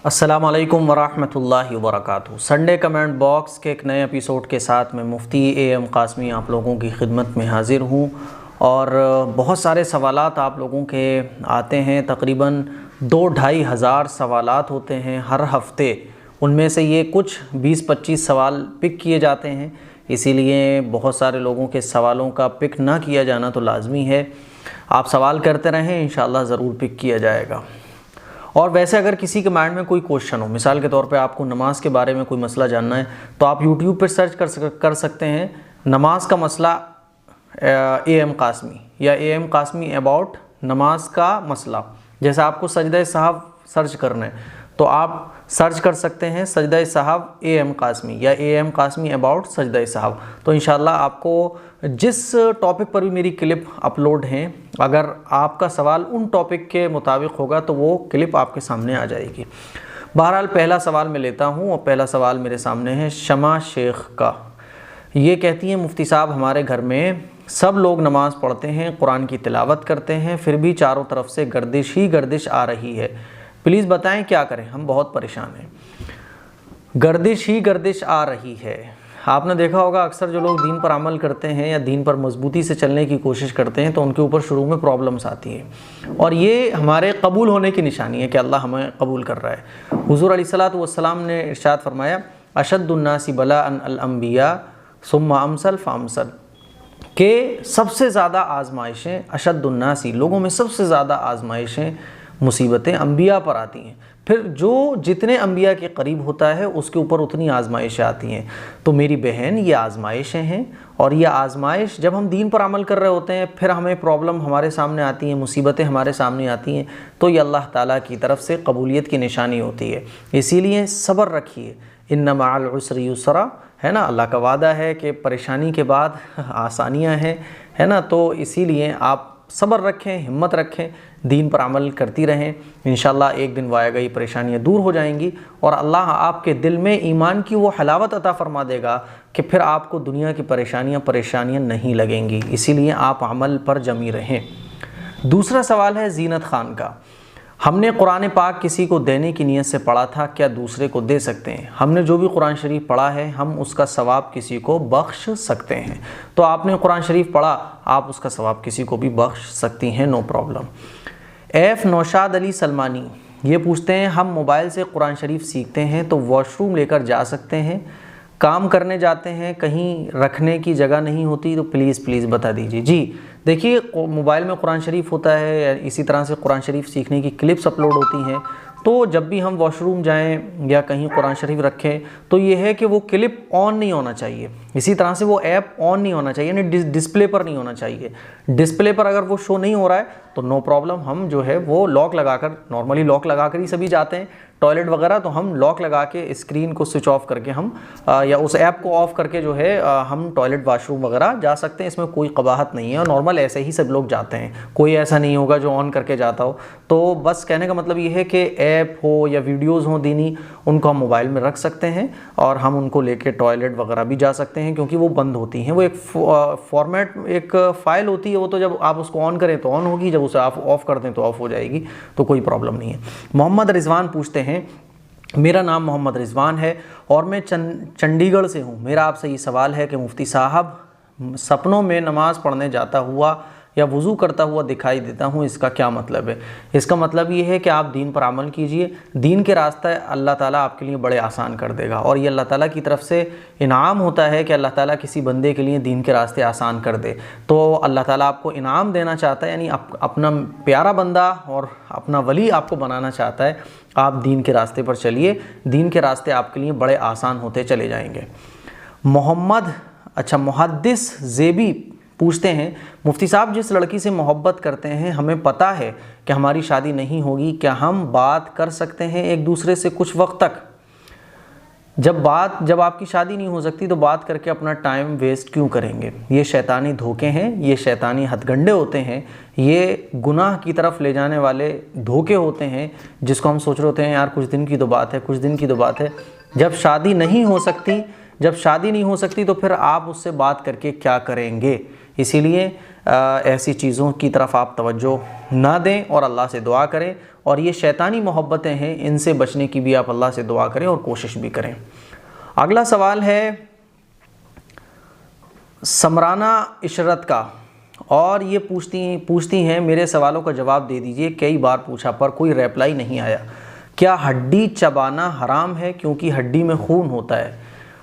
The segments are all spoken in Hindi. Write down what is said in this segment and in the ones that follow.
अस्सलामु अलैकुम वरहमतुल्लाहि वबरकातुहू। संडे कमेंट बॉक्स के एक नए एपिसोड के साथ मैं मुफ्ती एएम कासमी आप लोगों की खिदमत में हाज़िर हूँ। और बहुत सारे सवालात आप लोगों के आते हैं, तकरीबन 2-2.5 हज़ार सवालात होते हैं हर हफ़्ते। उनमें से ये कुछ 20-25 सवाल पिक किए जाते हैं, इसीलिए बहुत सारे लोगों के सवालों का पिक ना किया जाना तो लाजमी है। आप सवाल करते रहें, इंशाअल्लाह ज़रूर पिक किया जाएगा। और वैसे अगर किसी के माइंड में कोई क्वेश्चन हो, मिसाल के तौर पे आपको नमाज के बारे में कोई मसला जानना है, तो आप यूट्यूब पर सर्च कर सकते हैं नमाज का मसला एएम कासमी या एएम कासमी अबाउट नमाज का मसला। जैसे आपको सजदा साहब सर्च करना है तो आप सर्च कर सकते हैं सजदा साहब एएम कासमी या एएम कासमी अबाउट सजदा साहब। तो इंशाल्लाह आपको जिस टॉपिक पर भी मेरी क्लिप अपलोड हैं, अगर आपका सवाल उन टॉपिक के मुताबिक होगा तो वो क्लिप आपके सामने आ जाएगी। बहरहाल पहला सवाल मैं लेता हूँ और पहला सवाल मेरे सामने है शमा शेख का। ये कहती हैं, मुफ्ती साहब हमारे घर में सब लोग नमाज़ पढ़ते हैं, कुरान की तिलावत करते हैं, फिर भी चारों तरफ से गर्दिश ही गर्दिश आ रही है, प्लीज़ बताएं क्या करें, हम बहुत परेशान हैं। गर्दिश ही गर्दिश आ रही है। आपने देखा होगा अक्सर जो लोग दीन पर अमल करते हैं या दीन पर मजबूती से चलने की कोशिश करते हैं तो उनके ऊपर शुरू में प्रॉब्लम्स आती हैं, और ये हमारे कबूल होने की निशानी है कि अल्लाह हमें कबूल कर रहा है। हुज़ूर अलैहिस्सलातु वस्सलाम ने इरशाद फरमाया, अशद्दुन्नासी बलाअन अल अंबिया सुम्मा अमसल फ़ामसल, के सबसे ज़्यादा आजमाइशें अशद्दुन्नासी, लोगों में सबसे ज़्यादा आजमाइशें मुसीबतें अंबिया पर आती हैं। फिर जो जितने अंबिया के करीब होता है उसके ऊपर उतनी आजमाइशें आती हैं। तो मेरी बहन, ये आजमाइशें हैं, और ये आजमाइश जब हम दीन पर अमल कर रहे होते हैं, फिर हमें प्रॉब्लम हमारे सामने आती हैं, मुसीबतें हमारे सामने आती हैं, तो ये अल्लाह ताला की तरफ से कबूलियत की निशानी होती है। इसीलिए सब्र रखिए, इन्ना मअल उसरि युसरा, है ना। अल्लाह का वादा है कि परेशानी के बाद आसानियाँ हैं, है ना। तो इसीलिए आप सब्र रखें, हिम्मत रखें, दीन पर अमल करती रहें। इंशाअल्लाह एक दिन वाया गई परेशानियाँ दूर हो जाएंगी और अल्लाह आपके दिल में ईमान की वो हलावत अता फरमा देगा कि फिर आपको दुनिया की परेशानियाँ नहीं लगेंगी। इसीलिए आप अमल पर जमी रहें। दूसरा सवाल है जीनत खान का। हमने कुरान पाक किसी को देने की नीयत से पढ़ा था, क्या दूसरे को दे सकते हैं? हमने जो भी कुरान शरीफ पढ़ा है हम उसका सवाब किसी को बख्श सकते हैं। तो आपने कुरान शरीफ पढ़ा, आप उसका सवाब किसी को भी बख्श सकती हैं, no problem. F Naushad Ali Salmani ये पूछते हैं, हम मोबाइल से कुरान शरीफ सीखते हैं तो वॉशरूम लेकर जा सकते हैं, काम करने जाते हैं, कहीं रखने की जगह नहीं होती, तो प्लीज़ बता दीजिए। जी देखिए, मोबाइल में कुरान शरीफ होता है, इसी तरह से कुरान शरीफ सीखने की क्लिप्स अपलोड होती हैं, तो जब भी हम वॉशरूम जाएं या कहीं कुरान शरीफ रखें तो ये है कि वो क्लिप ऑन नहीं होना चाहिए, इसी तरह से वो ऐप ऑन नहीं होना चाहिए, यानी डिस्प्ले पर नहीं होना चाहिए। डिस्प्ले पर अगर वो शो नहीं हो रहा है तो नो प्रॉब्लम, हम जो है वो लॉक लगाकर, नॉर्मली लॉक लगाकर ही सभी जाते हैं टॉयलेट वगैरह, तो हम लॉक लगा के स्क्रीन को स्विच ऑफ करके हम या उस ऐप को ऑफ करके जो है हम टॉयलेट वाशरूम वगैरह जा सकते हैं। इसमें कोई कबाहत नहीं है और नॉर्मल ऐसे ही सब लोग जाते हैं, कोई ऐसा नहीं होगा जो ऑन करके जाता हो। तो बस कहने का मतलब ये है कि ऐप हो या वीडियोज़ हो दीनी, उनको हम मोबाइल में रख सकते हैं और हम उनको लेके टॉयलेट वगैरह भी जा सकते हैं, क्योंकि वो बंद होती हैं। वो एक फॉर्मेट, एक फ़ाइल होती है, वो तो जब आप उसको ऑन करें तो ऑन होगी, जब उसे आप ऑफ़ कर दें तो ऑफ़ हो जाएगी, तो कोई प्रॉब्लम नहीं है। मोहम्मद रिजवान पूछते हैं, मेरा नाम मोहम्मद रिजवान है और मैं चंडीगढ़ से हूँ। मेरा आपसे ये सवाल है कि मुफ्ती साहब, सपनों में नमाज़ पढ़ने जाता हुआ या वज़ू करता हुआ दिखाई देता हूँ, इसका क्या मतलब है? इसका मतलब ये है कि आप दीन पर अमल कीजिए, दीन के रास्ता अल्लाह ताला आपके लिए बड़े आसान कर देगा, और ये अल्लाह ताला की तरफ से इनाम होता है कि अल्लाह ताला किसी बंदे के लिए दीन के रास्ते आसान कर दे। तो अल्लाह ताला आपको इनाम देना चाहता है, यानी अपना प्यारा बंदा और अपना वली आपको बनाना चाहता है। आप दीन के रास्ते पर चलिए, दीन के रास्ते आपके लिए बड़े आसान होते चले जाएंगे। मुहद्दिस ज़ेबी पूछते हैं, मुफ्ती साहब जिस लड़की से मोहब्बत करते हैं, हमें पता है कि हमारी शादी नहीं होगी, क्या हम बात कर सकते हैं एक दूसरे से कुछ वक्त तक? जब आपकी शादी नहीं हो सकती तो बात करके अपना टाइम वेस्ट क्यों करेंगे? ये शैतानी धोखे हैं, ये शैतानी हथगंडे होते हैं, ये गुनाह की तरफ ले जाने वाले धोखे होते हैं, जिसको हम सोच रहे होते हैं यार कुछ दिन की तो बात है, कुछ दिन की तो बात है। जब शादी नहीं हो सकती तो फिर आप उससे बात करके क्या करेंगे? इसीलिए ऐसी चीज़ों की तरफ आप तवज्जो ना दें और अल्लाह से दुआ करें। और ये शैतानी मोहब्बतें हैं, इनसे बचने की भी आप अल्लाह से दुआ करें और कोशिश भी करें। अगला सवाल है समराना इशरत का, और ये पूछती हैं मेरे सवालों का जवाब दे दीजिए, कई बार पूछा पर कोई रिप्लाई नहीं आया। क्या हड्डी चबाना हराम है क्योंकि हड्डी में खून होता है?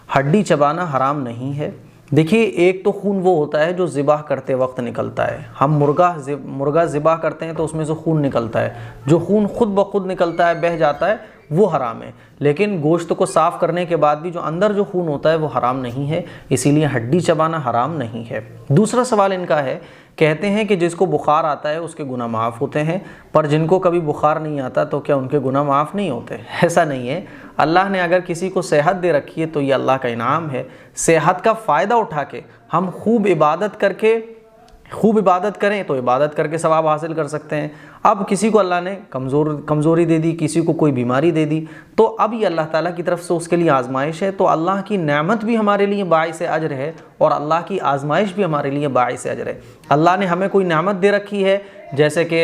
हड्डी चबाना हराम नहीं है। देखिए, एक तो खून वो होता है जो ज़िबाह करते वक्त निकलता है। हम मुर्गा ज़िबाह करते हैं तो उसमें से खून निकलता है, जो खून खुद ब खुद निकलता है, बह जाता है, वो हराम है। लेकिन गोश्त को साफ़ करने के बाद भी जो अंदर जो खून होता है वो हराम नहीं है, इसीलिए हड्डी चबाना हराम नहीं है। दूसरा सवाल इनका है, कहते हैं कि जिसको बुखार आता है उसके गुनाह माफ़ होते हैं, पर जिनको कभी बुखार नहीं आता तो क्या उनके गुनाह माफ़ नहीं होते? ऐसा नहीं है। अल्लाह ने अगर किसी को सेहत दे रखी है तो ये अल्लाह का इनाम है। सेहत का फ़ायदा उठा के हम खूब इबादत करें तो इबादत करके सवाब हासिल कर सकते हैं। अब किसी को अल्लाह ने कमज़ोरी दे दी, किसी को कोई बीमारी दे दी, तो अब ये अल्लाह ताला की तरफ से उसके लिए आजमाइश है। तो अल्लाह की नेमत भी हमारे लिए बाइस अजर है और अल्लाह की आजमाइश भी हमारे लिए बाइस अजर है। अल्लाह ने हमें कोई नेमत दे रखी है, जैसे कि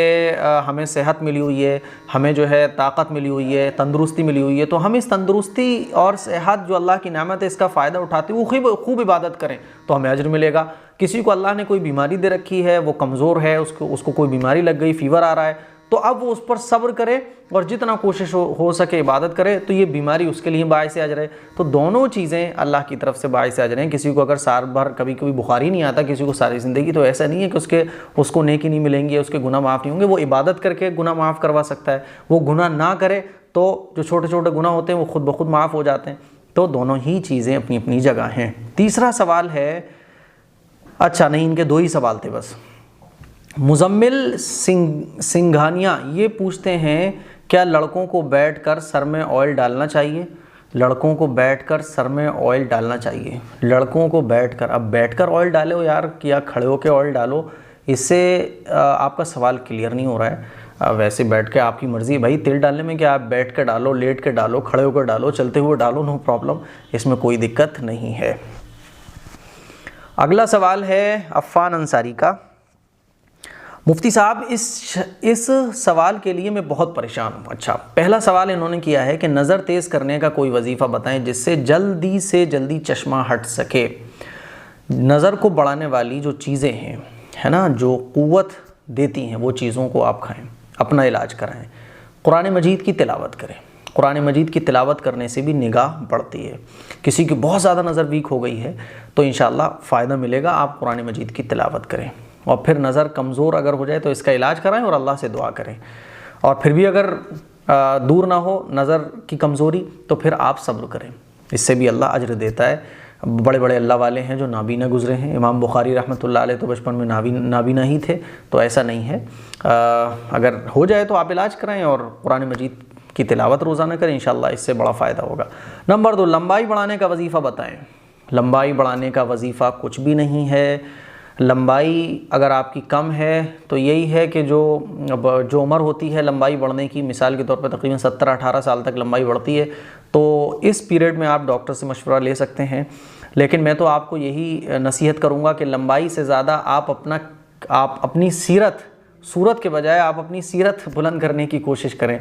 हमें सेहत मिली हुई है, हमें जो है ताकत मिली हुई है, तंदुरुस्ती मिली हुई है, तो हम इस तंदुरुस्ती और सेहत जो अल्लाह की नेमत है इसका फ़ायदा उठाते हुए खूब इबादत करें तो हमें अजर मिलेगा। किसी को अल्लाह ने कोई बीमारी दे रखी है, वो कमज़ोर है, उसको कोई बीमारी लग गई, फ़ीवर आ रहा है, तो अब वो उस पर सब्र करे और जितना कोशिश हो सके इबादत करे, तो ये बीमारी उसके लिए बाइस अजर है। तो दोनों चीज़ें अल्लाह की तरफ से बाइस अजर हैं। किसी को अगर साल भर कभी बुखार ही नहीं आता, किसी को सारी ज़िंदगी, तो ऐसा नहीं है कि उसको नेकी नहीं मिलेंगी, उसके गुनाह माफ़ नहीं होंगे। वो इबादत करके गुनाह माफ़ करवा सकता है। वो गुनाह ना करे तो जो छोटे छोटे गुनाह होते हैं वो खुद ब खुद माफ़ हो जाते हैं। तो दोनों ही चीज़ें अपनी अपनी जगह हैं। तीसरा सवाल है, अच्छा नहीं, इनके दो ही सवाल थे बस। मुजम्मिल सिंघानिया ये पूछते हैं, क्या लड़कों को बैठकर सर में ऑयल डालना चाहिए? लड़कों को बैठकर सर में ऑयल डालना चाहिए। लड़कों को बैठकर, अब बैठकर ऑयल डाले हो यार, या खड़े होकर ऑयल डालो, इससे आपका सवाल क्लियर नहीं हो रहा है। वैसे बैठ के आपकी मर्ज़ी है भाई, तेल डालने में क्या, आप बैठ कर डालो, लेट कर डालो, खड़े होकर डालो, चलते हुए डालो, नो प्रॉब्लम, इसमें कोई दिक्कत नहीं है। अगला सवाल है अफ़ान अंसारी का। मुफ्ती साहब, इस सवाल के लिए मैं बहुत परेशान हूँ। अच्छा, पहला सवाल इन्होंने किया है कि नज़र तेज़ करने का कोई वजीफ़ा बताएं जिससे जल्दी से जल्दी चश्मा हट सके। नज़र को बढ़ाने वाली जो चीज़ें हैं, है ना, जो क़ुव्वत देती हैं, वो चीज़ों को आप खाएं, अपना इलाज कराएं। कुरान मजीद की तिलावत करें। कुरान मजीद की तिलावत करने से भी निगाह बढ़ती है। किसी की बहुत ज़्यादा नज़र वीक हो गई है तो इंशाअल्लाह फ़ायदा मिलेगा। आप कुरान मजीद की तिलावत करें और फिर नज़र कमज़ोर अगर हो जाए तो इसका इलाज कराएं और अल्लाह से दुआ करें। और फिर भी अगर दूर ना हो नज़र की कमज़ोरी तो फिर आप सब्र करें, इससे भी अल्लाह अजर देता है। बड़े बड़े अल्लाह वाले हैं जो नाबीना गुज़रे हैं। इमाम बुखारी रहमतुल्लाह अलैह तो बचपन में नाबीना ही थे, तो ऐसा नहीं है। अगर हो जाए तो आप इलाज कराएँ और कुरान मजीद की तिलावत रोज़ाना करें, इंशाअल्लाह इससे बड़ा फ़ायदा होगा। नंबर 2, लंबाई बढ़ाने का वजीफ़ा बताएं। लंबाई बढ़ाने का वजीफ़ा कुछ भी नहीं है। लंबाई अगर आपकी कम है तो यही है कि जो उम्र होती है लंबाई बढ़ने की, मिसाल के तौर पर तकरीबन 17-18 साल तक लंबाई बढ़ती है, तो इस पीरियड में आप डॉक्टर से मशवरा ले सकते हैं। लेकिन मैं तो आपको यही नसीहत करूँगा कि लंबाई से ज़्यादा आप अपनी सूरत के बजाय आप अपनी सीरत बुलंद करने की कोशिश करें।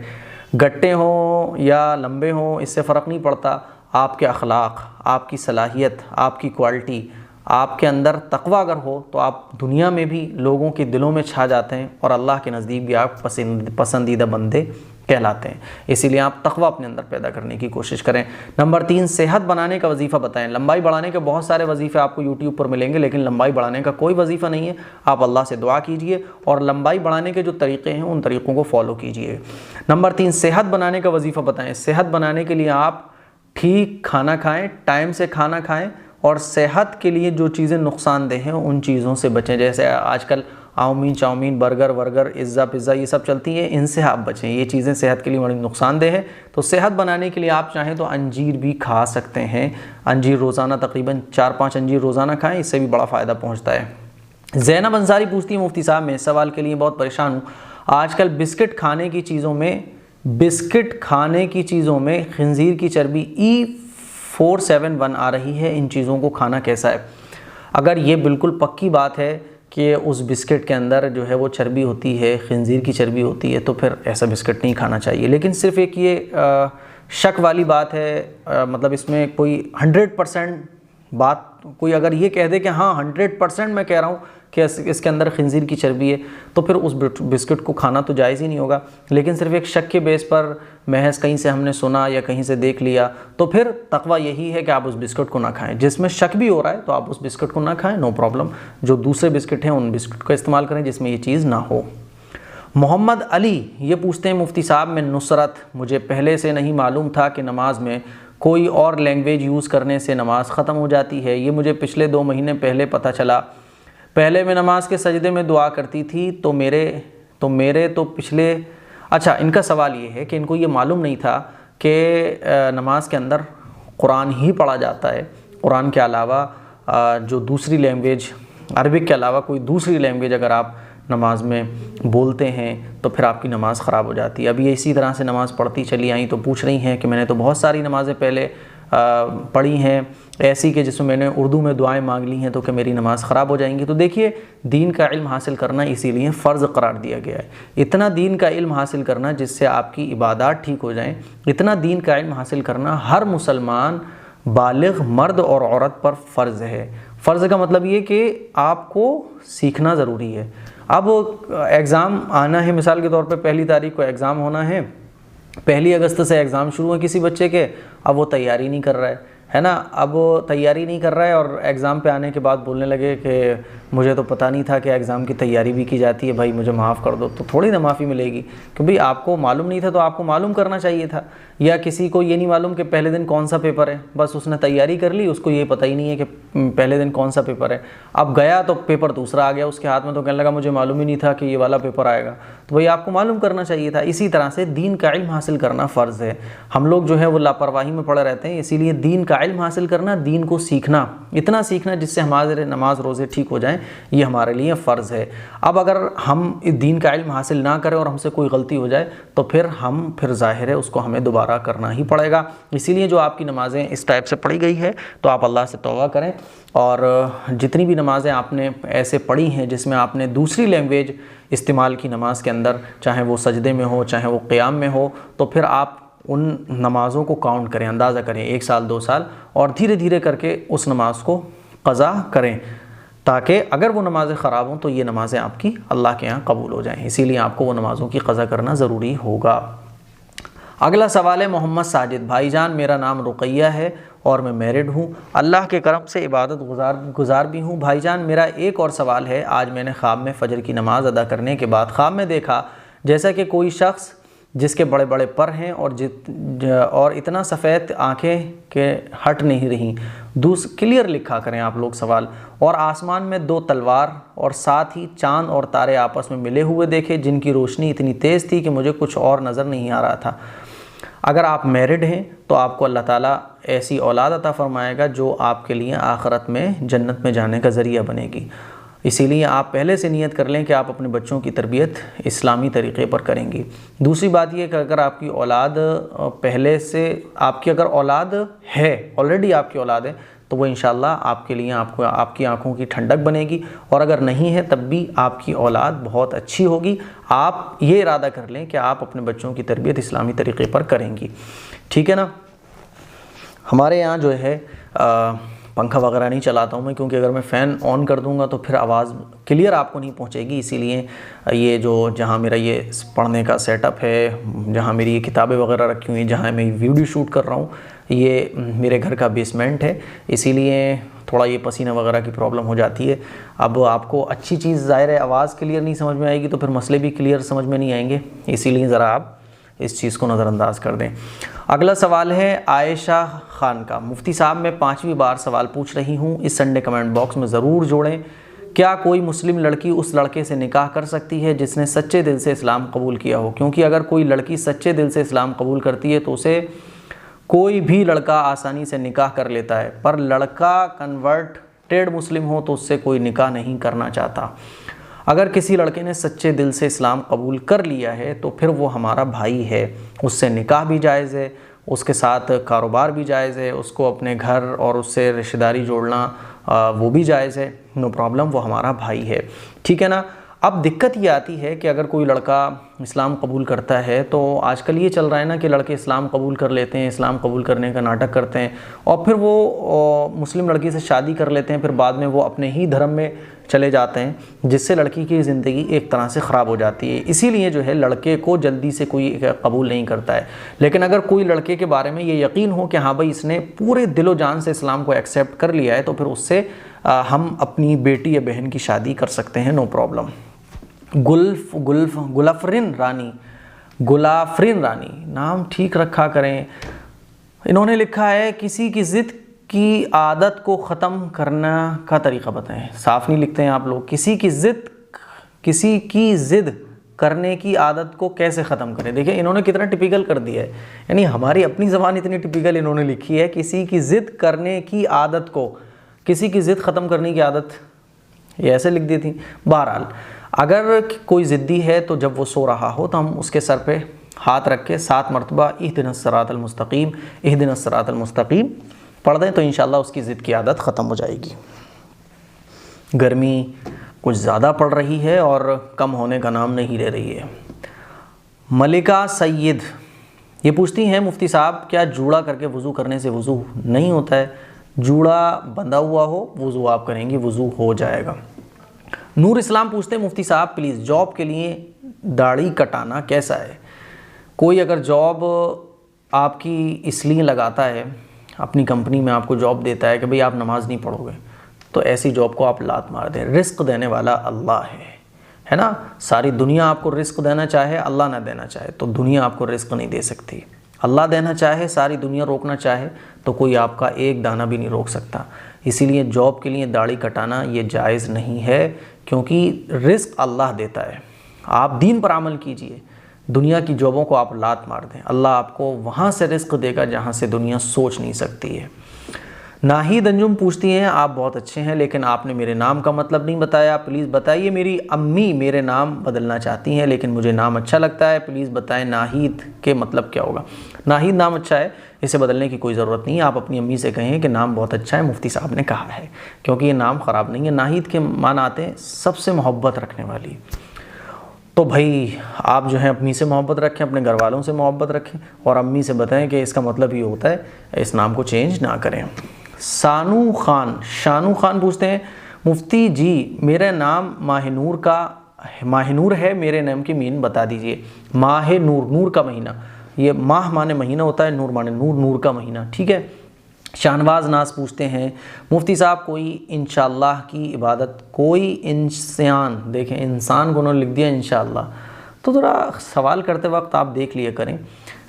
गट्टे हों या लंबे हों, इससे फ़र्क नहीं पड़ता। आपके अखलाक, आपकी सलाहियत, आपकी क्वालिटी, आपके अंदर तक़वा अगर हो तो आप दुनिया में भी लोगों के दिलों में छा जाते हैं और अल्लाह के नज़दीक भी आप पसंदीदा बंदे कहलाते हैं। इसीलिए आप तक़वा अपने अंदर पैदा करने की कोशिश करें। नंबर 3, सेहत बनाने का वजीफ़ा बताएं। लंबाई बढ़ाने के बहुत सारे वजीफ़े आपको यूट्यूब पर मिलेंगे, लेकिन लंबाई बढ़ाने का कोई वजीफ़ा नहीं है। आप अल्लाह से दुआ कीजिए और लंबाई बढ़ाने के जो तरीक़े हैं उन तरीक़ों को फॉलो कीजिए। नंबर 3, सेहत बनाने का वजीफ़ा बताएं। सेहत बनाने के लिए आप ठीक खाना खाएँ, टाइम से खाना खाएँ और सेहत के लिए जो चीज़ें नुकसानदेह हैं उन चीज़ों से बचें। जैसे आजकल चाउमीन, बर्गर, पिज़्ज़ा ये सब चलती हैं, इनसे आप बचें। ये चीज़ें सेहत के लिए बड़ी नुकसानदेह है। तो सेहत बनाने के लिए आप चाहें तो अंजीर भी खा सकते हैं। अंजीर रोज़ाना तकरीबन 4-5 अंजीर रोज़ाना खाएं, इससे भी बड़ा फ़ायदा पहुँचता है। ज़ैनब अंसारी पूछती है, मुफ्ती साहब मैं इस सवाल के लिए बहुत परेशान हूँ। आजकल बिस्किट खाने की चीज़ों में खिंजीर की चर्बी E471 आ रही है, इन चीज़ों को खाना कैसा है? अगर ये बिल्कुल पक्की बात है कि उस बिस्किट के अंदर जो है वो चर्बी होती है, खिंजीर की चर्बी होती है, तो फिर ऐसा बिस्किट नहीं खाना चाहिए। लेकिन सिर्फ एक ये शक वाली बात है, मतलब इसमें कोई 100% बात कोई अगर ये कह दे कि हाँ 100% मैं कह रहा हूँ कि इसके अंदर खिंजीर की चर्बी है, तो फिर उस बिस्किट को खाना तो जायज़ ही नहीं होगा। लेकिन सिर्फ एक शक के बेस पर महज कहीं से हमने सुना या कहीं से देख लिया, तो फिर तकवा यही है कि आप उस बिस्किट को ना खाएं। जिसमें शक भी हो रहा है तो आप उस बिस्किट को ना खाएं, नो प्रॉब्लम। जो दूसरे बिस्किट हैं उन बिस्किट का इस्तेमाल करें जिसमें ये चीज़ ना हो। मोहम्मद अली ये पूछते हैं, मुफ्ती साहब मैं नुसरत, मुझे पहले से नहीं मालूम था कि नमाज में कोई और लैंग्वेज यूज़ करने से नमाज ख़त्म हो जाती है। ये मुझे पिछले 2 महीने पहले पता चला। पहले मैं नमाज के सजदे में दुआ करती थी तो मेरे पिछले अच्छा, इनका सवाल ये है कि इनको ये मालूम नहीं था कि नमाज के अंदर कुरान ही पढ़ा जाता है। कुरान के अलावा जो दूसरी लैंग्वेज, अरबिक के अलावा कोई दूसरी लैंग्वेज अगर आप नमाज में बोलते हैं तो फिर आपकी नमाज़ ख़राब हो जाती है। अभी ये इसी तरह से नमाज़ पढ़ती चली आई तो पूछ रही हैं कि मैंने तो बहुत सारी नमाज़ें पहले पढ़ी हैं ऐसी कि जिसमें मैंने उर्दू में दुआएं मांग ली हैं, तो कि मेरी नमाज़ ख़राब हो जाएंगी। तो देखिए, दीन का इल्म हासिल करना इसीलिए फ़र्ज़ करार दिया गया है। इतना दीन का इल्म हासिल करना जिससे आपकी इबादत ठीक हो जाएं, इतना दीन का इल्म हासिल करना हर मुसलमान बालिग़ मर्द और औरत पर फ़र्ज़ है। फ़र्ज़ का मतलब ये कि आपको सीखना ज़रूरी है। अब एग्ज़ाम आना है, मिसाल के तौर पे 1 तारीख को एग्ज़ाम होना है, 1 अगस्त से एग्ज़ाम शुरू है किसी बच्चे के, अब वो तैयारी नहीं कर रहा है ना। अब वो तैयारी नहीं कर रहा है और एग्ज़ाम पे आने के बाद बोलने लगे कि मुझे तो पता नहीं था कि एग्ज़ाम की तैयारी भी की जाती है, भाई मुझे माफ़ कर दो, तो थोड़ी ना माफ़ी मिलेगी। क्योंकि आपको मालूम नहीं था तो आपको मालूम करना चाहिए था। या किसी को ये नहीं मालूम कि पहले दिन कौन सा पेपर है, बस उसने तैयारी कर ली, उसको ये पता ही नहीं है कि पहले दिन कौन सा पेपर है। अब गया तो पेपर दूसरा आ गया उसके हाथ में, तो कहने लगा मुझे मालूम ही नहीं था कि ये वाला पेपर आएगा। तो भाई आपको मालूम करना चाहिए था। इसी तरह से दीन का इल्म हासिल करना फ़र्ज़ है। हम लोग जो है वो लापरवाही में पड़े रहते हैं, इसीलिए दीन का इल्म हासिल करना, दीन को सीखना, इतना सीखना जिससे हमारे नमाज रोज़े ठीक हो जाएँ, ये हमारे लिए फ़र्ज़ है। अब अगर हम दीन का इल्म हासिल ना करें और हमसे कोई गलती हो जाए तो फिर ज़ाहिर है उसको हमें दोबारा करना ही पड़ेगा। इसीलिए जो आपकी नमाज़ें इस टाइप से पढ़ी गई है तो आप अल्लाह से तौबा करें, और जितनी भी नमाज़ें आपने ऐसे पढ़ी हैं जिसमें आपने दूसरी लैंग्वेज इस्तेमाल की नमाज के अंदर, चाहे वो सजदे में हो चाहे वो क़ियाम में हो, तो फिर आप उन नमाज़ों को काउंट करें, अंदाज़ा करें 1 साल 2 साल, और धीरे धीरे करके उस नमाज को क़ज़ा करें, ताकि अगर वो नमाज़ें ख़राब हों तो ये नमाज़ें आपकी अल्लाह के यहाँ कबूल हो जाएँ। इसीलिए आपको वो नमाज़ों की क़ज़ा करना ज़रूरी होगा। अगला सवाल है मोहम्मद साजिद, भाईजान मेरा नाम रुक़ैया है और मैं मैरिड हूँ, अल्लाह के करम से इबादत गुज़ार भी हूँ। भाईजान मेरा एक और सवाल है, आज मैंने ख्वाब में फ़जर की नमाज़ अदा करने के बाद ख्वाब में देखा जैसा कि कोई शख्स जिसके बड़े बड़े पर हैं और इतना सफ़ेद आँखें के हट नहीं रहीं, क्लियर लिखा करें आप लोग सवाल, और आसमान में 2 तलवार और साथ ही चाँद और तारे आपस में मिले हुए देखे, जिनकी रोशनी इतनी तेज़ थी कि मुझे कुछ और नज़र नहीं आ रहा था। अगर आप मैरिड हैं तो आपको अल्लाह ताला ऐसी औलाद अता फ़रमाएगा जो आपके लिए आखिरत में जन्नत में जाने का ज़रिया बनेगी। इसीलिए आप पहले से नियत कर लें कि आप अपने बच्चों की तरबियत इस्लामी तरीक़े पर करेंगी। दूसरी बात यह कि अगर आपकी औलाद पहले से अगर औलाद है, ऑलरेडी आपकी औलाद है, तो वो इंशाअल्लाह आपके लिए आपकी आँखों की ठंडक बनेगी, और अगर नहीं है तब भी आपकी औलाद बहुत अच्छी होगी। आप ये इरादा कर लें कि आप अपने बच्चों की तरबियत इस्लामी तरीक़े पर करेंगी, ठीक है ना। हमारे यहाँ जो है पंखा वगैरह नहीं चलाता हूँ मैं, क्योंकि अगर मैं फ़ैन ऑन कर दूँगा तो फिर आवाज़ क्लियर आपको नहीं पहुँचेगी। इसीलिए ये जहाँ मेरा ये पढ़ने का सेटअप है, जहाँ मेरी ये किताबें वगैरह रखी हुई हैं, जहाँ मैं वीडियो शूट कर रहा हूँ, ये मेरे घर का बेसमेंट है, इसीलिए थोड़ा ये पसीना वगैरह की प्रॉब्लम हो जाती है। अब आपको अच्छी चीज़ ज़ाहिर है आवाज़ क्लियर नहीं समझ में आएगी तो फिर मसले भी क्लियर समझ में नहीं आएंगे, इसीलिए ज़रा आप इस चीज़ को नज़रअंदाज कर दें। अगला सवाल है आयशा खान का, मुफ्ती साहब मैं 5वीं बार सवाल पूछ रही हूँ, इस संडे कमेंट बॉक्स में ज़रूर जोड़ें। क्या कोई मुस्लिम लड़की उस लड़के से निकाह कर सकती है जिसने सच्चे दिल से इस्लाम कबूल किया हो? क्योंकि अगर कोई लड़की सच्चे दिल से इस्लाम कबूल करती है तो उसे कोई भी लड़का आसानी से निकाह कर लेता है, पर लड़का कन्वर्टेड मुस्लिम हो तो उससे कोई निकाह नहीं करना चाहता। अगर किसी लड़के ने सच्चे दिल से इस्लाम कबूल कर लिया है तो फिर वो हमारा भाई है, उससे निकाह भी जायज़ है, उसके साथ कारोबार भी जायज़ है, उसको अपने घर और उससे रिश्तेदारी जोड़ना वो भी जायज़ है, नो प्रॉब्लम, वो हमारा भाई है, ठीक है ना। अब दिक्कत ये आती है कि अगर कोई लड़का इस्लाम कबूल करता है, तो आजकल ये चल रहा है ना कि लड़के इस्लाम कबूल कर लेते हैं, इस्लाम कबूल करने का नाटक करते हैं और फिर वो मुस्लिम लड़की से शादी कर लेते हैं, फिर बाद में वो अपने ही धर्म में चले जाते हैं, जिससे लड़की की ज़िंदगी एक तरह से ख़राब हो जाती है। इसीलिए जो है लड़के को जल्दी से कोई कबूल नहीं करता है। लेकिन अगर कोई लड़के के बारे में ये यकीन हो कि हाँ भाई इसने पूरे दिलो जान से इस्लाम को एक्सेप्ट कर लिया है, तो फिर उससे हम अपनी बेटी या बहन की शादी कर सकते हैं, नो प्रॉब्लम। गुलाफरिन रानी नाम ठीक रखा करें। इन्होंने लिखा है किसी की ज़िद की आदत को ख़त्म करना का तरीक़ा बताएं। साफ़ नहीं लिखते हैं आप लोग। किसी की ज़िद करने की आदत को कैसे ख़त्म करें। देखिए इन्होंने कितना टिपिकल कर दिया है, यानी हमारी अपनी ज़बान इतनी टिपिकल इन्होंने लिखी है। किसी की ज़िद करने की आदत को, किसी की ज़िद ख़त्म करने की आदत, ये ऐसे लिख दी थी। बहरहाल अगर कोई ज़िद्दी है तो जब वो सो रहा हो तो हम उसके सर पे हाथ रख के 7 मरतबा इहदिनस सिरातल मुस्तकीम, इहदिनस सिरातल मुस्तकीम पढ़ दें तो इंशाअल्लाह उसकी ज़िद की आदत ख़त्म हो जाएगी। गर्मी कुछ ज़्यादा पड़ रही है और कम होने का नाम नहीं ले रही है। मलिका सैयद ये पूछती हैं, मुफ्ती साहब क्या जूड़ा करके वज़ू करने से वज़ू नहीं होता है? जूड़ा बंधा हुआ हो, वज़ू आप करेंगे, वज़ू हो जाएगा। नूर इस्लाम पूछते हैं, मुफ्ती साहब प्लीज़ जॉब के लिए दाढ़ी कटाना कैसा है? कोई अगर जॉब आपकी इसलिए लगाता है, अपनी कंपनी में आपको जॉब देता है कि भाई आप नमाज नहीं पढ़ोगे, तो ऐसी जॉब को आप लात मार दें। रिस्क देने वाला अल्लाह है ना। सारी दुनिया आपको रिस्क देना चाहे, अल्लाह ना देना चाहे तो दुनिया आपको रिस्क नहीं दे सकती। अल्लाह देना चाहे, सारी दुनिया रोकना चाहे तो कोई आपका एक दाना भी नहीं रोक सकता। इसीलिए जॉब के लिए दाढ़ी कटाना ये जायज़ नहीं है, क्योंकि रिस्क अल्लाह देता है। आप दीन पर अमल कीजिए, दुनिया की जॉबों को आप लात मार दें, अल्लाह आपको वहाँ से रिस्क देगा जहाँ से दुनिया सोच नहीं सकती है। नाहिद अंजुम पूछती हैं, आप बहुत अच्छे हैं लेकिन आपने मेरे नाम का मतलब नहीं बताया, प्लीज़ बताइए। मेरी अम्मी मेरे नाम बदलना चाहती हैं लेकिन मुझे नाम अच्छा लगता है, प्लीज़ बताएं नाहिद के मतलब क्या होगा। नाहिद नाम अच्छा है, इसे बदलने की कोई ज़रूरत नहीं है। आप अपनी अम्मी से कहें कि नाम बहुत अच्छा है, मुफ्ती साहब ने कहा है, क्योंकि ये नाम ख़राब नहीं है। नाहिद के माना आते हैं सबसे मोहब्बत रखने वाली। तो भाई आप जो है अपनी से मोहब्बत रखें, अपने घर वालों से मोहब्बत रखें और अम्मी से बताएं कि इसका मतलब ये होता है, इस नाम को चेंज ना करें। शानू खान पूछते हैं, मुफ्ती जी मेरा नाम माहिनूर है, मेरे नाम की मीन बता दीजिए। माह नूर, नूर का महीना, ये माह माने महीना होता है, नूर माने नूर, नूर का महीना, ठीक है। शाहनवाज नाज पूछते हैं, मुफ्ती साहब कोई इंशाअल्लाह की इबादत, कोई इंसान, देखें इंसान को उन्होंने लिख दिया इंशाअल्लाह, तो थोड़ा सवाल करते वक्त आप देख लिया करें।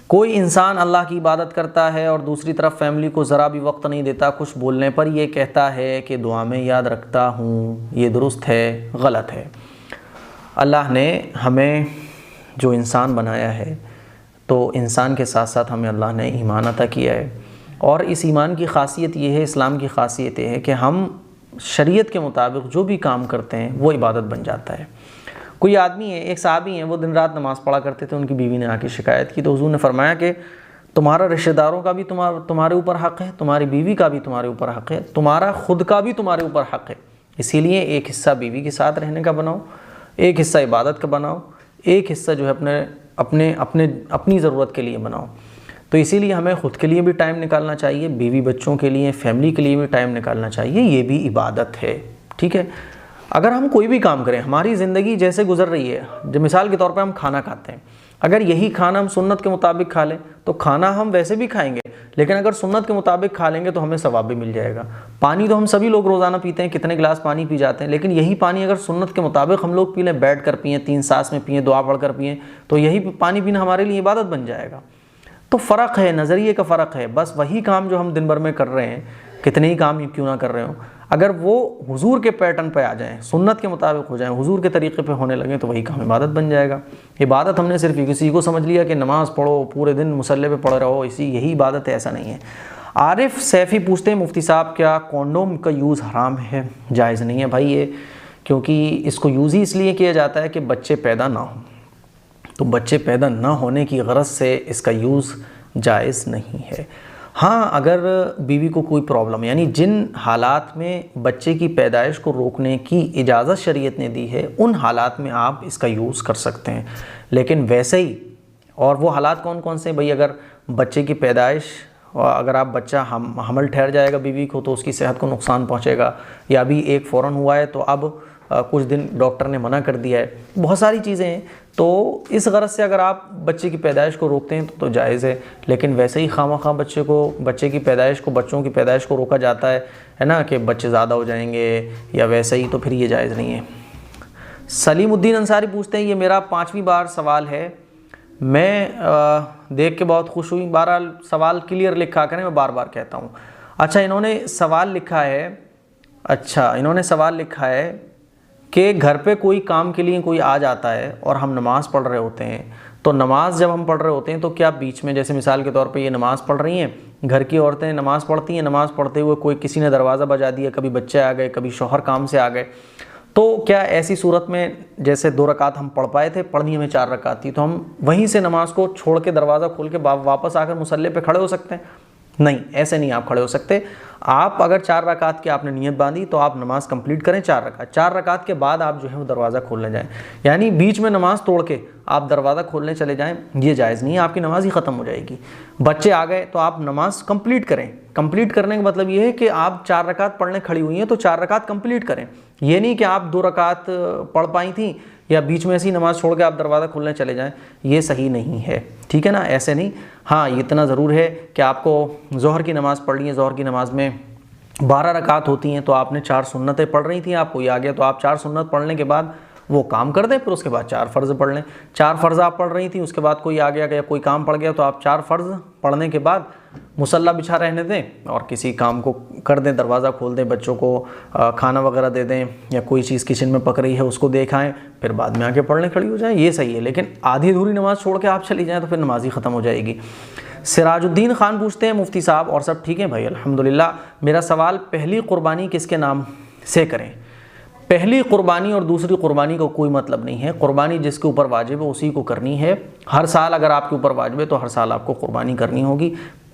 कोई इंसान अल्लाह की इबादत करता है और दूसरी तरफ फैमिली को ज़रा भी वक्त नहीं देता, कुछ बोलने पर ये कहता है कि दुआ में याद रखता हूँ, ये दुरुस्त है गलत है? अल्लाह ने हमें जो इंसान बनाया है तो इंसान के साथ साथ हमें अल्लाह ने ईमान अता किया है, और इस ईमान की ख़ासियत ये है, इस्लाम की ख़ासियत ये है कि हम शरीयत के मुताबिक जो भी काम करते हैं वो इबादत बन जाता है। कोई आदमी है, एक साहबी हैं, वो दिन रात नमाज़ पढ़ा करते थे, उनकी बीवी ने आके शिकायत की तो हुज़ूर ने फरमाया कि तुम्हारा रिश्तेदारों का भी तुम्हारे ऊपर हक़ है, तुम्हारी बीवी का भी तुम्हारे ऊपर हक़ है, तुम्हारा ख़ुद का भी तुम्हारे ऊपर हक़ है। इसीलिए एक हिस्सा बीवी के साथ रहने का बनाओ, एक हिस्सा इबादत का बनाओ, एक हिस्सा जो है अपनी ज़रूरत के लिए बनाओ। तो इसीलिए हमें ख़ुद के लिए भी टाइम निकालना चाहिए, बीवी बच्चों के लिए, फैमिली के लिए भी टाइम निकालना चाहिए, ये भी इबादत है, ठीक है। अगर हम कोई भी काम करें, हमारी ज़िंदगी जैसे गुजर रही है, जो मिसाल के तौर पे हम खाना खाते हैं, अगर यही खाना हम सुन्नत के मुताबिक खा लें तो खाना हम वैसे भी खाएंगे, लेकिन अगर सुन्नत के मुताबिक खा लेंगे तो हमें सवाब भी मिल जाएगा। पानी तो हम सभी लोग रोज़ाना पीते हैं, कितने गिलास पानी पी जाते हैं, लेकिन यही पानी अगर सुन्नत के मुताबिक हम लोग पी लें, बैठ कर पिएँ, 3 सांस में पिएँ, दुआ पढ़ कर पिएँ, तो यही पानी पीना हमारे लिए इबादत बन जाएगा। तो फ़र्क है, नज़रिए का फ़र्क है। बस वही काम जो हम दिन भर में कर रहे हैं, कितने ही काम क्यों ना कर रहे हो, अगर वो हुजूर के पैटर्न पे आ जाएं, सुन्नत के मुताबिक हो जाएं, हुजूर के तरीक़े पे होने लगें, तो वही काम इबादत बन जाएगा। इबादत हमने सिर्फ किसी को समझ लिया कि नमाज़ पढ़ो, पूरे दिन मुसल्ले पे पड़े रहो, यही इबादत है, ऐसा नहीं है। आरिफ सैफ़ी पूछते हैं, मुफ्ती साहब क्या कॉन्डोम का यूज़ हराम है? जायज़ नहीं है भाई ये, क्योंकि इसको यूज़ ही इसलिए किया जाता है कि बच्चे पैदा ना हों, तो बच्चे पैदा ना होने की गरज से इसका यूज़ जायज़ नहीं है। हाँ, अगर बीवी को कोई प्रॉब्लम, यानी जिन हालात में बच्चे की पैदाइश को रोकने की इजाज़त शरीयत ने दी है उन हालात में आप इसका यूज़ कर सकते हैं। लेकिन वैसे ही, और वो हालात कौन कौन से भाई, अगर बच्चे की पैदाइश, अगर आप बच्चा हमल ठहर जाएगा बीवी को तो उसकी सेहत को नुकसान पहुंचेगा, या अभी एक फ़ौरन हुआ है तो अब कुछ दिन डॉक्टर ने मना कर दिया है, बहुत सारी चीज़ें हैं। तो इस गरज से अगर आप बच्चे की पैदाइश को रोकते हैं तो जायज़ है। लेकिन वैसे ही खामखा बच्चों की पैदाइश को रोका जाता है ना, कि बच्चे ज़्यादा हो जाएंगे या वैसे ही, तो फिर ये जायज़ नहीं है। सलीमुद्दीन अंसारी पूछते हैं, ये मेरा 5वीं बार सवाल है, मैं देख के बहुत खुश हुई। बहरहाल सवाल क्लियर लिखा करें, मैं बार बार कहता हूँ। अच्छा, इन्होंने सवाल लिखा है कि घर पे कोई काम के लिए कोई आ जाता है और हम नमाज़ पढ़ रहे होते हैं, तो नमाज जब हम पढ़ रहे होते हैं तो क्या बीच में, जैसे मिसाल के तौर पे ये नमाज़ पढ़ रही हैं, घर की औरतें नमाज़ पढ़ती हैं, नमाज़ पढ़ते हुए कोई किसी ने दरवाज़ा बजा दिया, कभी बच्चे आ गए, कभी शौहर काम से आ गए, तो क्या ऐसी सूरत में जैसे 2 रकात हम पढ़ पाए थे, पढ़नी हमें 4 रकात थी, तो हम वहीं से नमाज को छोड़ के दरवाज़ा खोल के वापस आकर मुसल्ले पे खड़े हो सकते हैं? नहीं, ऐसे नहीं आप खड़े हो सकते। आप अगर 4 रकात की आपने नियत बांधी तो आप नमाज कंप्लीट करें 4 रकात के बाद आप जो है वो दरवाज़ा खोलने जाएं। यानी बीच में नमाज तोड़ के आप दरवाज़ा खोलने चले जाएं, ये जायज़ नहीं है, आपकी नमाज ही ख़त्म हो जाएगी। बच्चे आ गए तो आप नमाज कंप्लीट करें। कंप्लीट करने का मतलब ये है कि आप 4 रकात पढ़ने खड़ी हुई हैं तो 4 रकात कंप्लीट करें। ये नहीं कि आप 2 रकात पढ़ पाई थी या बीच में ऐसी नमाज़ छोड़ के आप दरवाज़ा खोलने चले जाएं, ये सही नहीं है, ठीक है ना, ऐसे नहीं। हाँ, इतना ज़रूर है कि आपको ज़ोहर की नमाज़ पढ़नी है, ज़ोहर की नमाज़ में 12 रकात होती हैं, तो आपने 4 सुन्नतें पढ़ रही थी, आपको ये आ गया तो आप 4 सुन्नत पढ़ने के बाद वो काम कर दें, फिर उसके बाद 4 फ़र्ज़ पढ़ लें। 4 फ़र्ज़ आप पढ़ रही थी, उसके बाद कोई आ गया या कोई काम पड़ गया तो आप 4 फ़र्ज़ पढ़ने के बाद मुसल्ला बिछा रहने दें और किसी काम को कर दें, दरवाज़ा खोल दें, बच्चों को खाना वगैरह दे दें या कोई चीज़ किचन में पक रही है उसको देखाएं, फिर बाद में आके पढ़ने खड़ी हो जाएं, ये सही है। लेकिन आधी अधूरी नमाज़ छोड़ के आप चली जाएँ तो फिर नमाज ही ख़त्म हो जाएगी। सिराजुद्दीन खान पूछते हैं, मुफ्ती साहब और सब ठीक है भाई? अल्हम्दुलिल्लाह। मेरा सवाल, पहली कुर्बानी किसके नाम से करें? पहली कुर्बानी और दूसरी कुर्बानी का कोई मतलब नहीं है। कुर्बानी जिसके ऊपर वाजिब है उसी को करनी है। हर साल अगर आपके ऊपर वाजिब है तो हर साल आपको कुर्बानी करनी होगी।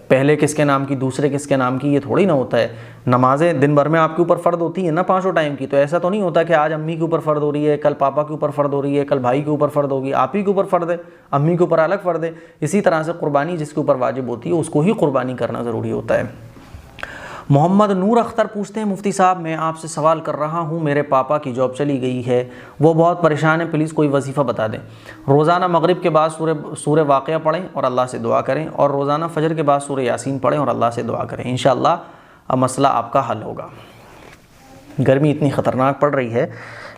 पहले किसके नाम की, दूसरे किसके नाम की, ये थोड़ी ना होता है। नमाजें दिन भर में आपके ऊपर फ़र्द होती हैं ना 5 टाइम की, तो ऐसा तो नहीं होता कि आज अम्मी के ऊपर फ़र्द हो रही है, कल पापा के ऊपर फ़र्द हो रही है, कल भाई के ऊपर फ़र्द होगी, आप ही के ऊपर फ़र्द है, अम्मी के ऊपर अलग फ़र्द है। इसी तरह से कुर्बानी जिसके ऊपर वाजिब होती है उसको ही कुर्बानी करना ज़रूरी होता है। मोहम्मद नूर अख्तर पूछते हैं, मुफ्ती साहब मैं आपसे सवाल कर रहा हूँ, मेरे पापा की जॉब चली गई है, वो बहुत परेशान है, प्लीज़ कोई वजीफ़ा बता दें। रोज़ाना मगरिब के बाद सूरह वाक़िया पढ़ें और अल्लाह से दुआ करें, और रोज़ाना फजर के बाद सूरह यासीन पढ़ें और अल्लाह से दुआ करें, इंशाअल्लाह मसला आपका हल होगा। गर्मी इतनी ख़तरनाक पड़ रही है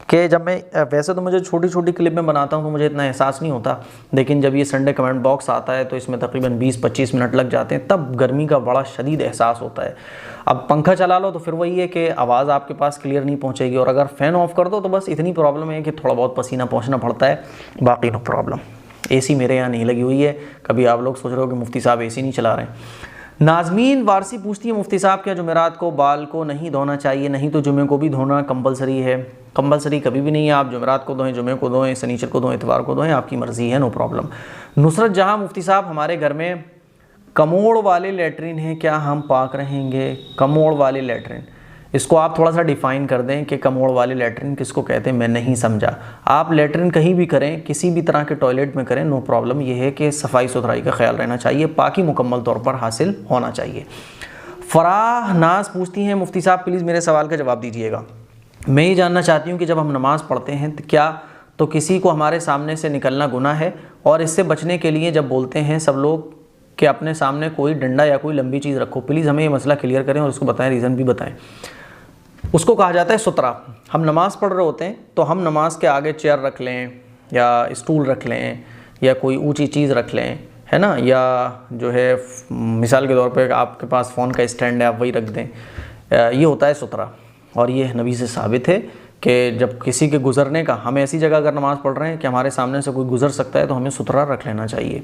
कि जब मैं, वैसे तो मुझे छोटी छोटी क्लिप में बनाता हूँ तो मुझे इतना एहसास नहीं होता, लेकिन जब ये संडे कमेंट बॉक्स आता है तो इसमें तकरीबन 20-25 मिनट लग जाते हैं, तब गर्मी का बड़ा शदीद एहसास होता है। अब पंखा चला लो तो फिर वही है कि आवाज़ आपके पास क्लियर नहीं पहुँचेगी, और अगर फ़ैन ऑफ कर दो तो बस इतनी प्रॉब्लम है कि थोड़ा बहुत पसीना पहुँचना पड़ता है, बाकी नो प्रॉब्लम। AC मेरे यहाँ नहीं लगी हुई है। कभी आप लोग सोच रहे हो कि मुफ्ती साहब AC नहीं चला रहे हैं। नाज़मीन वारसी पूछती है, मुफ्ती साहब क्या जुमेरात को बाल को नहीं धोना चाहिए? नहीं तो जुमे को भी धोना कंपलसरी है? कंपलसरी कभी भी नहीं है, आप जुमेरात को धोएं, जुमे को धोएं, शनीचर को धोएं, इतवार को धोएं, आपकी मर्ज़ी है, नो प्रॉब्लम। नुसरत जहाँ, मुफ्ती साहब हमारे घर में कमोड़ वाले लेटरिन है, क्या हम पाक रहेंगे? कमोड़ वाले लेटरिन, इसको आप थोड़ा सा डिफ़ाइन कर दें कि कमोड़ वाले लेटरिन किसको कहते हैं, मैं नहीं समझा। आप लेटरिन कहीं भी करें, किसी भी तरह के टॉयलेट में करें, नो प्रॉब्लम। ये है कि सफाई सुथराई का ख्याल रहना चाहिए, पाकी मुकम्मल तौर पर हासिल होना चाहिए। फराह नाज पूछती हैं, मुफ्ती साहब प्लीज़ मेरे सवाल का जवाब दीजिएगा। मैं ये जानना चाहती हूँ कि जब हम नमाज़ पढ़ते हैं तो क्या तो किसी को हमारे सामने से निकलना गुनाह है? और इससे बचने के लिए जब बोलते हैं सब लोग कि अपने सामने कोई डंडा या कोई लंबी चीज़ रखो, प्लीज़ हमें ये मसला क्लियर करें और उसको बताएं, रीज़न भी बताएं। उसको कहा जाता है सुतरा। हम नमाज़ पढ़ रहे होते हैं तो हम नमाज के आगे चेयर रख लें या स्टूल रख लें या कोई ऊंची चीज़ रख लें, है ना, या जो है मिसाल के तौर पे आपके पास फ़ोन का स्टैंड है आप वही रख दें, ये होता है सुतरा। और ये नबी से साबित है कि जब किसी के गुज़रने का, हम ऐसी जगह अगर नमाज़ पढ़ रहे हैं कि हमारे सामने से कोई गुज़र सकता है तो हमें सुतरा रख लेना चाहिए।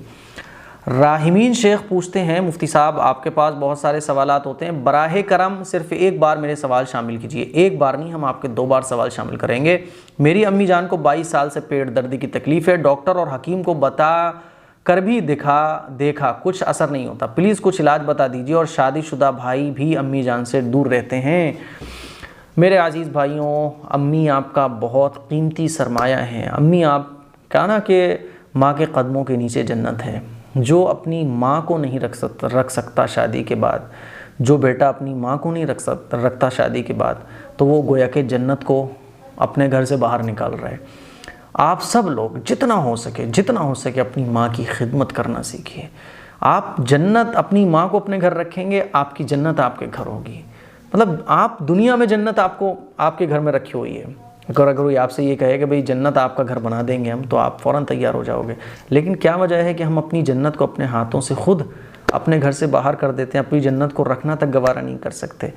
राहिमीन शेख पूछते हैं, मुफ्ती साहब आपके पास बहुत सारे सवालात होते हैं, बराहे करम सिर्फ एक बार मेरे सवाल शामिल कीजिए। एक बार नहीं, हम आपके 2 बार सवाल शामिल करेंगे। मेरी अम्मी जान को 22 साल से पेट दर्द की तकलीफ़ है, डॉक्टर और हकीम को बता कर भी देखा कुछ असर नहीं होता, प्लीज़ कुछ इलाज बता दीजिए। और शादीशुदा भाई भी अम्मी जान से दूर रहते हैं। मेरे अजीज़ भाइयों, अम्मी आपका बहुत कीमती सरमाया है। अम्मी आप कहा ना कि माँ के कदमों के नीचे जन्नत है। जो अपनी माँ को नहीं रख सकता शादी के बाद, जो बेटा अपनी माँ को नहीं रखता शादी के बाद, तो वो गोया के जन्नत को अपने घर से बाहर निकाल रहा है। आप सब लोग जितना हो सके अपनी माँ की खिदमत करना सीखिए। आप जन्नत अपनी माँ को अपने घर रखेंगे, आपकी जन्नत आपके घर होगी। मतलब आप दुनिया में जन्नत आपको आपके घर में रखी हुई है। अगर कोई आपसे ये कहे कि भाई जन्नत आपका घर बना देंगे हम, तो आप फ़ौरन तैयार हो जाओगे। लेकिन क्या वजह है कि हम अपनी जन्नत को अपने हाथों से खुद अपने घर से बाहर कर देते हैं, अपनी जन्नत को रखना तक गवारा नहीं कर सकते।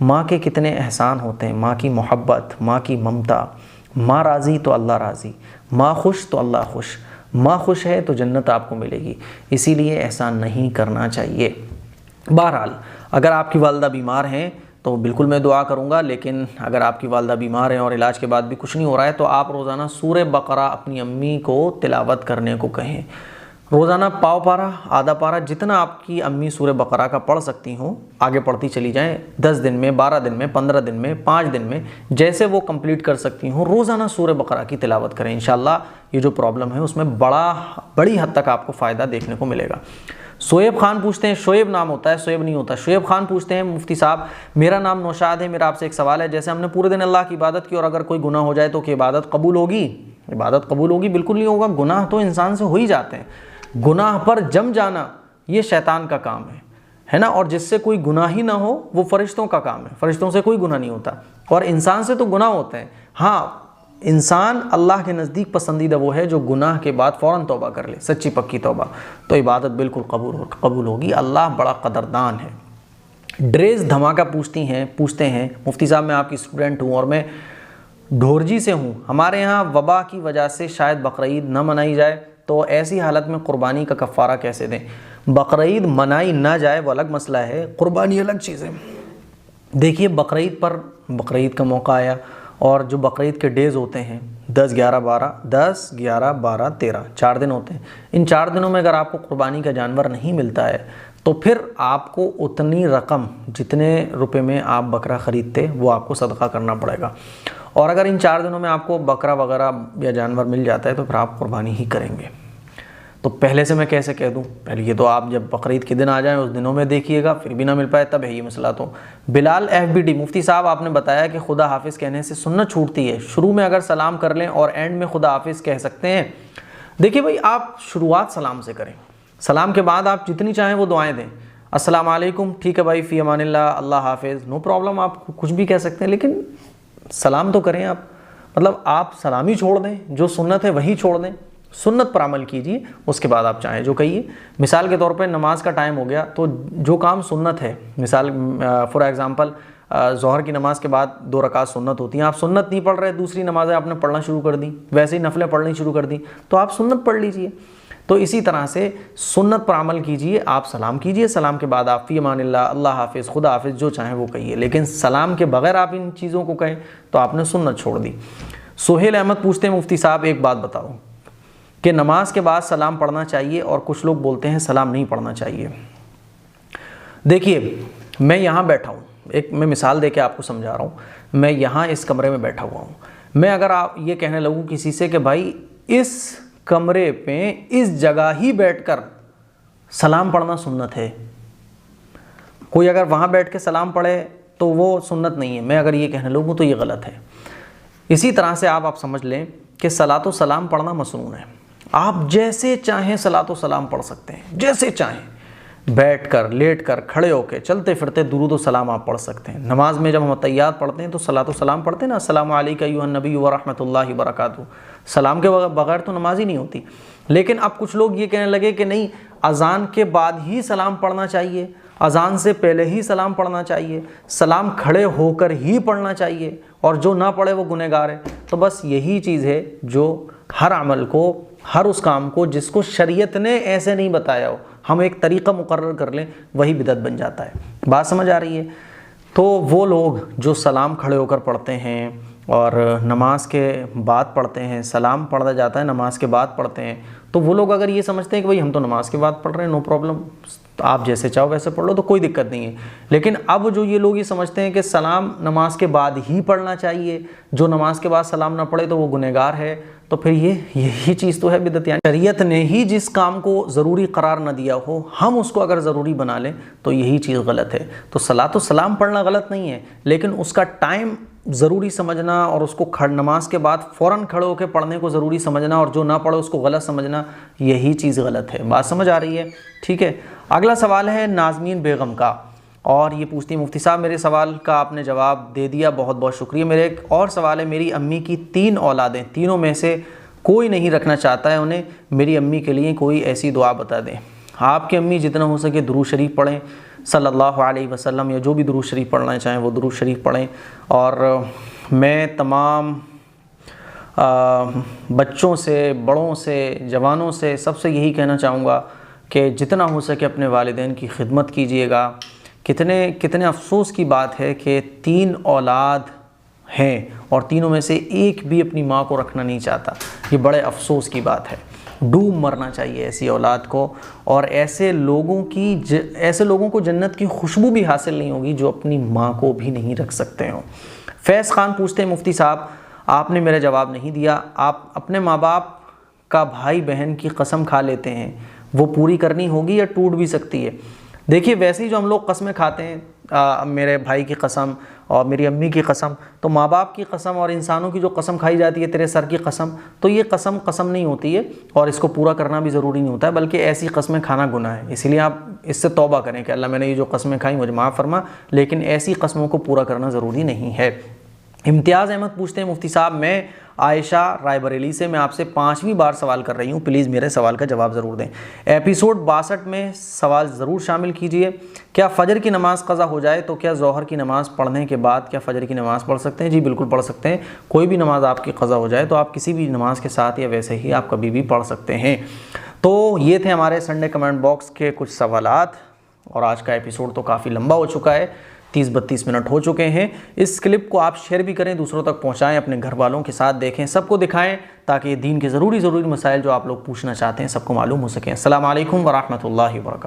माँ के कितने एहसान होते हैं, माँ की मोहब्बत, माँ की ममता। माँ राज़ी तो अल्लाह राज़ी, माँ खुश तो अल्लाह खुश, माँ खुश है तो जन्नत आपको मिलेगी। इसीलिए एहसान नहीं करना चाहिए। बहरहाल, अगर आपकी वालिदा बीमार हैं तो बिल्कुल मैं दुआ करूँगा, लेकिन अगर आपकी वालिदा बीमार हैं और इलाज के बाद भी कुछ नहीं हो रहा है, तो आप रोज़ाना सूरह बकरा अपनी अम्मी को तिलावत करने को कहें। रोज़ाना पाव पारा, आधा पारा, जितना आपकी अम्मी सूरह बकरा का पढ़ सकती हों आगे पढ़ती चली जाएं। 10 दिन में, 12 दिन में, 15 दिन में, 5 दिन में, जैसे वो कंप्लीट कर सकती हों, रोज़ाना सूरह बकरा की तिलावत करें। इंशाअल्लाह ये जो प्रॉब्लम है उसमें बड़ी हद तक आपको फ़ायदा देखने को मिलेगा। शोएब खान पूछते हैं, शोएब नाम होता है, शोएब नहीं होता। शोएब खान पूछते हैं, मुफ्ती साहब मेरा नाम नौशाद है, मेरा आपसे एक सवाल है। जैसे हमने पूरे दिन अल्लाह की इबादत की और अगर कोई गुनाह हो जाए तो क्या इबादत कबूल होगी? इबादत कबूल होगी? बिल्कुल नहीं होगा। गुनाह तो इंसान से हो ही जाते हैं। गुनाह पर जम जाना ये शैतान का काम है ना। और जिससे कोई गुनाह ही ना हो वो फरिश्तों का काम है। फरिश्तों से कोई गुनाह नहीं होता और इंसान से तो गुनाह होते हैं। हाँ, इंसान अल्लाह के नज़दीक पसंदीदा वो है जो गुनाह के बाद फ़ौरन तौबा कर ले, सच्ची पक्की तौबा, तो इबादत बिल्कुल कबूल होगी। अल्लाह बड़ा कदरदान है। ड्रेस धमाका पूछते हैं, मुफ्ती साहब मैं आपकी स्टूडेंट हूँ और मैं ढोरजी से हूँ। हमारे यहाँ वबा की वजह से शायद बकरीद न मनाई जाए, तो ऐसी हालत में क़ुरबानी का कफ़ारा कैसे दें? बकरीद मनाई ना जाए वो अलग मसला है, क़ुरबानी अलग चीज़ है। देखिए, बकरीद पर बकरीद का मौका आया और जो बकरीद के डेज़ होते हैं 10, 11, 12, 13 4 दिन होते हैं। इन 4 दिनों में अगर आपको क़ुरबानी का जानवर नहीं मिलता है तो फिर आपको उतनी रकम, जितने रुपए में आप बकरा ख़रीदते, वो आपको सदका करना पड़ेगा। और अगर इन 4 दिनों में आपको बकरा वगैरह या जानवर मिल जाता है तो फिर आप क़ुरबानी ही करेंगे। तो पहले से मैं कैसे कह दूं? पहले ये तो आप जब बकरीद के दिन आ जाएं उस दिनों में देखिएगा, फिर भी ना मिल पाए तब है ये मसला। तो बिलाल FBD, मुफ्ती साहब आपने बताया कि खुदा हाफिज़ कहने से सुन्नत छूटती है। शुरू में अगर सलाम कर लें और एंड में खुदा हाफिज़ कह सकते हैं। देखिए भाई, आप शुरुआत सलाम से करें, सलाम के बाद आप जितनी चाहें वो दुआएँ दें। अस्सलाम वालेकुम, ठीक है भाई, फ़ी अमानिल्लाह, अल्लाह हाफिज़, नो प्रॉब्लम, आप कुछ भी कह सकते हैं, लेकिन सलाम तो करें आप। मतलब आप सलामी छोड़ दें, जो सुन्नत है वही छोड़ दें, सुन्नत पर अमल कीजिए, उसके बाद आप चाहें जो कहिए। मिसाल के तौर पे नमाज का टाइम हो गया तो जो काम सुन्नत है, मिसाल फॉर एग्ज़ाम्पल ज़ोहर की नमाज के बाद 2 रकात सुन्नत होती हैं, आप सुन्नत नहीं पढ़ रहे, दूसरी नमाज़ें आपने पढ़ना शुरू कर दी, वैसे ही नफलें पढ़नी शुरू कर दी, तो आप सुन्नत पढ़ लीजिए। तो इसी तरह से सुन्नत पर अमल कीजिए, आप सलाम कीजिए, सलाम के बाद आप फ़ी अमानिल्लाह, अल्लाह हाफिज़, खुदा हाफिज़, जो चाहें वो कहिए। लेकिन सलाम के बगैर आप इन चीज़ों को कहें तो आपने सुन्नत छोड़ दी। सोहेल अहमद पूछते हैं, मुफ्ती साहब एक बात बताओ कि नमाज के बाद सलाम पढ़ना चाहिए और कुछ लोग बोलते हैं सलाम नहीं पढ़ना चाहिए। देखिए, मैं यहाँ बैठा हूँ, मैं मिसाल दे के आपको समझा रहा हूँ। मैं यहाँ इस कमरे में बैठा हुआ हूँ। मैं अगर आप ये कहने लगूँ किसी से कि भाई इस कमरे पे इस जगह ही बैठकर सलाम पढ़ना सुन्नत है, कोई अगर वहाँ बैठ के सलाम पढ़े तो वो सुन्नत नहीं है, मैं अगर ये कहने लगूँ तो ये गलत है। इसी तरह से आप समझ लें कि सलातो सलाम पढ़ना मसनून है। आप जैसे चाहें सलातो सलाम पढ़ सकते हैं, जैसे चाहें, बैठकर, लेटकर, खड़े होकर, चलते फिरते दुरूद व सलाम आप पढ़ सकते हैं। नमाज में जब हम तहियात पढ़ते हैं तो सलातो सलाम पढ़ते हैं ना, अस्सलामु अलैका अय्युहन नबी व रहमतुल्लाहि व बरकातुहू। सलाम के बगैर तो नमाज ही नहीं होती। लेकिन अब कुछ लोग ये कहने लगे कि नहीं, अज़ान के बाद ही सलाम पढ़ना चाहिए, अज़ान से पहले ही सलाम पढ़ना चाहिए, सलाम खड़े होकर ही पढ़ना चाहिए, और जो ना पढ़े वो गुनहगार है। तो बस यही चीज़ है जो हर अमल को, हर उस काम को जिसको शरीयत ने ऐसे नहीं बताया हो, हम एक तरीक़ा मुकर्रर कर लें, वही बिदअत बन जाता है। बात समझ आ रही है? तो वो लोग जो सलाम खड़े होकर पढ़ते हैं और नमाज के बाद पढ़ते हैं, सलाम पढ़ा जाता है नमाज के बाद पढ़ते हैं, तो वो लोग अगर ये समझते हैं कि भाई हम तो नमाज के बाद पढ़ रहे हैं, नो प्रॉब्लम, आप जैसे चाहो वैसे पढ़ लो, तो कोई दिक्कत नहीं है। लेकिन अब जो ये लोग ये समझते हैं कि सलाम नमाज के बाद ही पढ़ना चाहिए, जो नमाज के बाद सलाम ना पढ़े तो वो गुनहगार है, तो फिर यही चीज़ तो है बिदअत। यानी शरीयत ने ही जिस काम को ज़रूरी करार न दिया हो, हम उसको अगर ज़रूरी बना लें तो यही चीज़ गलत है। तो सलाम पढ़ना गलत नहीं है, लेकिन उसका टाइम ज़रूरी समझना और उसको नमाज के बाद फ़ौरन खड़े होकर पढ़ने को ज़रूरी समझना और जो ना पढ़े उसको गलत समझना, यही चीज़ गलत है। बात समझ आ रही है? ठीक है। अगला सवाल है नाज़मीन बेगम का, और ये पूछती है मुफ्ती साहब मेरे सवाल का आपने जवाब दे दिया, बहुत बहुत शुक्रिया। मेरे एक और सवाल है, मेरी अम्मी की 3 औलादें, तीनों में से कोई नहीं रखना चाहता है उन्हें, मेरी अम्मी के लिए कोई ऐसी दुआ बता दें। आपकी अम्मी जितना हो सके दुरूद शरीफ पढ़ें सल्लल्लाहु अलैहि वसल्लम, या जो भी दुरूद शरीफ पढ़ना चाहें वो दुरूद शरीफ पढ़ें। और मैं तमाम बच्चों से, बड़ों से, जवानों से, सबसे यही कहना चाहूँगा कि जितना हो सके अपने वालिदैन की खिदमत कीजिएगा। कितने अफसोस की बात है कि 3 औलाद हैं और तीनों में से एक भी अपनी माँ को रखना नहीं चाहता। ये बड़े अफसोस की बात है। डूब मरना चाहिए ऐसी औलाद को, और ऐसे लोगों को जन्नत की खुशबू भी हासिल नहीं होगी जो अपनी माँ को भी नहीं रख सकते हों। फैज़ खान पूछते हैं मुफ्ती साहब आपने मेरा जवाब नहीं दिया, आप अपने माँ बाप का भाई बहन की कसम खा लेते हैं, वो पूरी करनी होगी या टूट भी सकती है? देखिए, वैसे ही जो हम लोग कस्में खाते हैं, मेरे भाई की कसम और मेरी अम्मी की कसम, तो माँ बाप की कसम और इंसानों की जो कसम खाई जाती है, तेरे सर की कसम, तो ये कसम नहीं होती है और इसको पूरा करना भी ज़रूरी नहीं होता है, बल्कि ऐसी कस्में खाना गुनाह है। इसीलिए आप इससे तौबा करें कि अल्लाह मैंने ये जो कस्में खाई मुझे माफ़ फरमा, लेकिन ऐसी कस्मों को पूरा करना ज़रूरी नहीं है। इम्तियाज़ अहमद पूछते हैं मुफ्ती साहब मैं आयशा रायबरेली से, मैं आपसे 5वीं बार सवाल कर रही हूँ, प्लीज़ मेरे सवाल का जवाब ज़रूर दें। एपिसोड 62 में सवाल ज़रूर शामिल कीजिए। क्या फ़जर की नमाज़ क़ज़ा हो जाए तो क्या ज़ोहर की नमाज़ पढ़ने के बाद क्या फ़जर की नमाज़ पढ़ सकते हैं? जी बिल्कुल पढ़ सकते हैं। कोई भी नमाज़ आपकी क़ज़ा हो जाए तो आप किसी भी नमाज के साथ या वैसे ही आप कभी भी पढ़ सकते हैं। तो ये थे हमारे संडे कमेंट बॉक्स के कुछ सवालात, और आज का एपिसोड तो काफ़ी लंबा हो चुका है, 30-32 मिनट हो चुके हैं। इस क्लिप को आप शेयर भी करें, दूसरों तक पहुंचाएं, अपने घर वालों के साथ देखें, सबको दिखाएं, ताकि दीन के ज़रूरी मसाइल जो आप लोग पूछना चाहते हैं सबको मालूम हो सकें। अस्सलाम वालेकुम व रहमतुल्लाहि व बरकातहू।